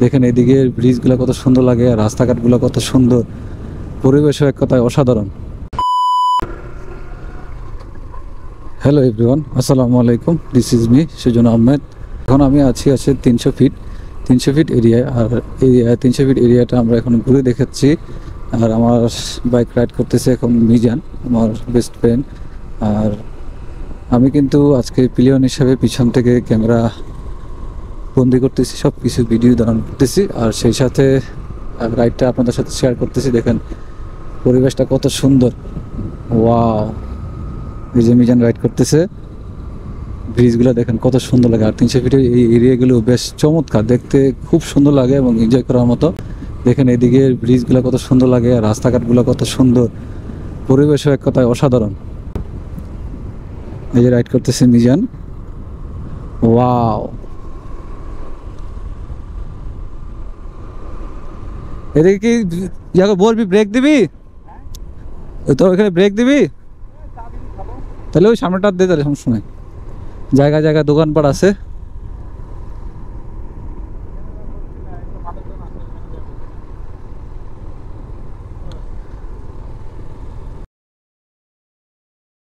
দেখেন এদিকে ব্রিজগুলো কত সুন্দর লাগে, আর রাস্তাঘাটগুলো কত সুন্দর, পরিবেশও এক কথায় অসাধারণ। হ্যালো এভরিওয়ান, আসসালামু আলাইকুম। This is me Sujan Ahmed. এখন আমি আছি 300 ফিট এরিয়ায়। আর এই 300 ফিট এরিয়াটা আমরা এখন ঘুরে দেখাচ্ছি। আর আমার বাইক রাইড করতেছে এখন মিজান, আমার বেস্ট ফ্রেন্ড। আর আমি কিন্তু আজকে পিলিয়ন হিসাবে পিছন থেকে ক্যামেরা বন্দি করতেছি, সব কিছু ভিডিও ধারণ করতেছি, আর সেই সাথে রাইডটা আপনাদের সাথে শেয়ার করতেছি। দেখেন পরিবেশটা কত সুন্দর, ওয়াও। এই যে মিজান রাইড করতেছে, ব্রিজগুলো দেখেন কত সুন্দর লাগে। আর 300 ফিটের এই এরিয়াগুলো বেশ চমৎকার, দেখতে খুব সুন্দর লাগে এবং এনজয় করার মতো। দেখেন এদিকে ব্রিজগুলো কত সুন্দর লাগে, আর রাস্তাঘাটগুলো কত সুন্দর, পরিবেশও এক কথায় অসাধারণ। এই যে রাইড করতেছে মিজান, ওয়াও। এদিকে কি জায়গা বলবি, ব্রেক দিবি তো? এখানে ব্রেক দিবি তাহলে ওই সামনেটা দিয়ে, তাহলে সমস্যা নাই। জায়গায় জায়গায় দোকানপাট আছে।